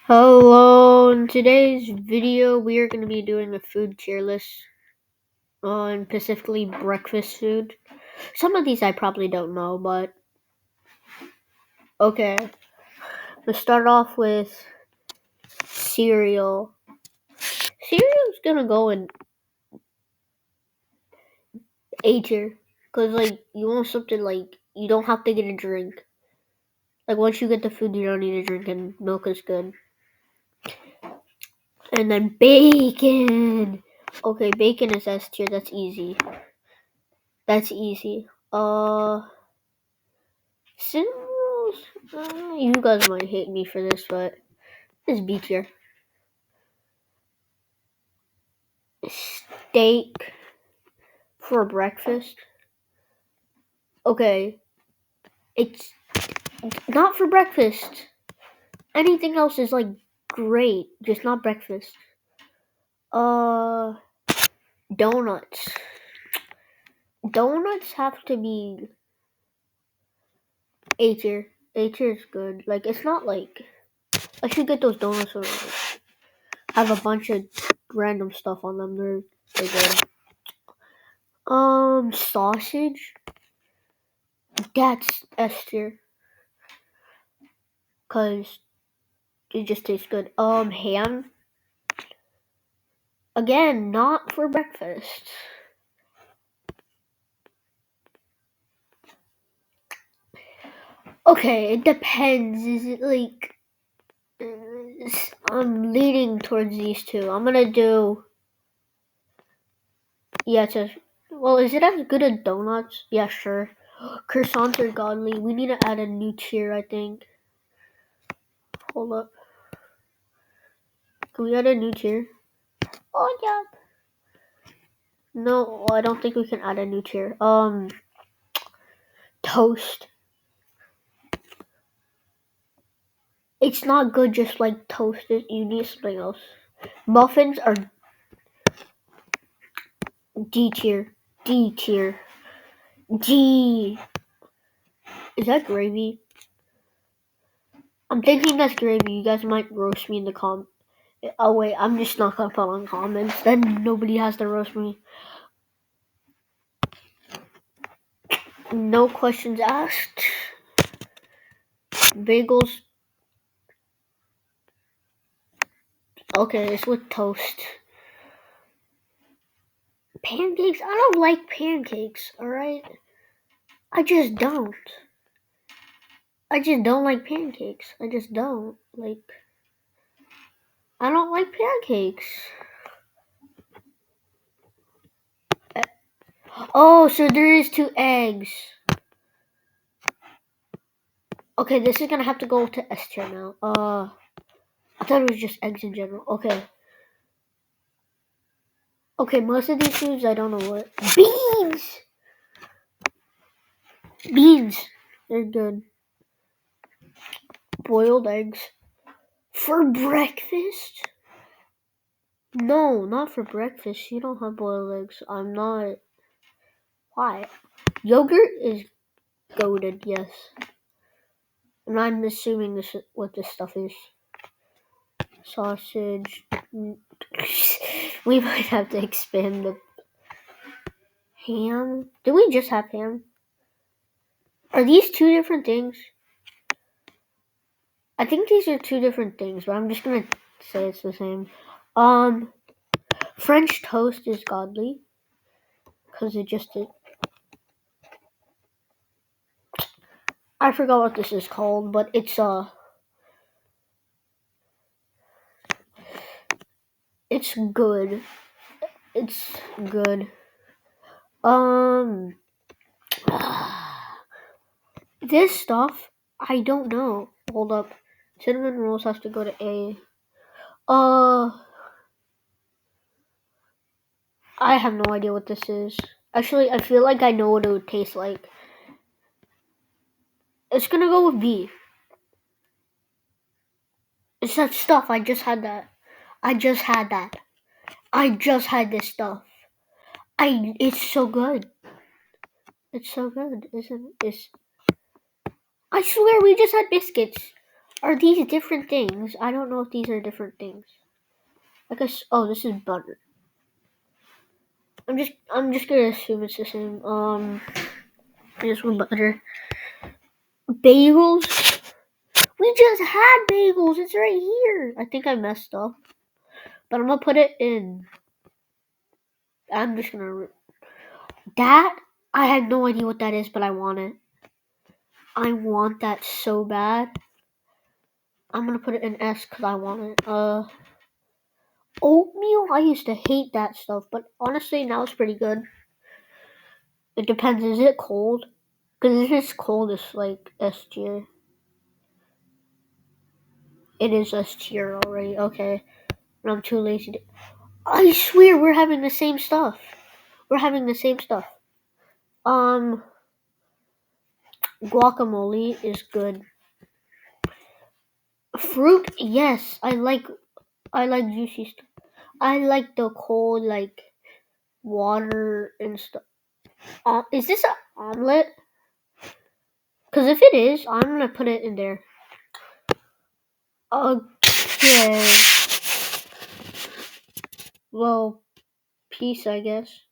Hello, in today's video we are going to be doing a food tier list on specifically breakfast food. Some of these I probably don't know, but okay. Let's start off with cereal. Cereal's going to go in A tier because you want something you don't have to get a drink. Like once you get the food you don't need a drink and milk is good. And then bacon. Okay, bacon is S tier. That's easy. That's easy. Cinnamon rolls? You guys might hate me for this, but it's B tier. Steak for breakfast? Okay, it's not for breakfast. Anything else is great, just not breakfast. Uh, donuts. Donuts have to be A tier. A tier is good. It's not I should get those donuts or have a bunch of random stuff on them. They're good. Sausage. That's S tier, cause it just tastes good. Ham. Again, not for breakfast. Okay, it depends. Is it I'm leaning towards these two. I'm gonna do. Yeah, it's a. Well, is it as good as donuts? Yeah, sure. Croissants are godly. We need to add a new tier, I think. Hold up. Can we add a new tier? Oh yeah. No, I don't think we can add a new tier. Toast. It's not good just like toasted. You need something else. Muffins are D tier. D tier. D. Is that gravy? I'm thinking that's gravy. You guys might roast me in the Oh wait, I'm just not gonna put on comments. Then nobody has to roast me. No questions asked. Bagels. Okay, it's with toast. Pancakes? I don't like pancakes, alright? I just don't. I just don't like pancakes. I just don't. I don't like pancakes. Oh, so there is two eggs. Okay, this is gonna have to go to S tier now. I thought it was just eggs in general. Okay. Okay, most of these foods I don't know what. Beans! Beans! They're good. Boiled eggs. For breakfast? No, not for breakfast. You don't have boiled eggs. I'm not. Why? Yogurt is goated, yes. And I'm assuming this is what this stuff is. Sausage. We might have to expand the ham. Did we just have ham? Are these two different things? I think these are two different things, but I'm just gonna say it's the same. French toast is godly because it just is. I forgot what this is called, but it's good. It's good. Um, this stuff I don't know. Hold up, cinnamon rolls has to go to A. I have no idea what this is. Actually, I feel like I know what it would taste like. It's gonna go with B. It's that stuff. I just had that. I just had that. I just had this stuff. It's so good. It's so good, isn't it? I swear we just had biscuits. Are these different things? I don't know if these are different things. I guess. Oh, this is butter. I'm just gonna assume it's the same. This one butter. Bagels. We just had bagels. It's right here. I think I messed up, but I'm gonna put it in. I'm just gonna. That I have no idea what that is, but I want it. I want that so bad. I'm gonna put it in S because I want it. Oatmeal. I used to hate that stuff, but honestly, now it's pretty good. It depends. Is it cold? Because if it's cold, it's like S tier. It is S tier already. Okay, but I'm too lazy to. I swear we're having the same stuff. We're having the same stuff. Um, Guacamole is good. Fruit, yes, I like juicy stuff. I like the cold like water and stuff. Is this an omelet? Because if it is, I'm gonna put it in there. Okay. Well, peace, I guess.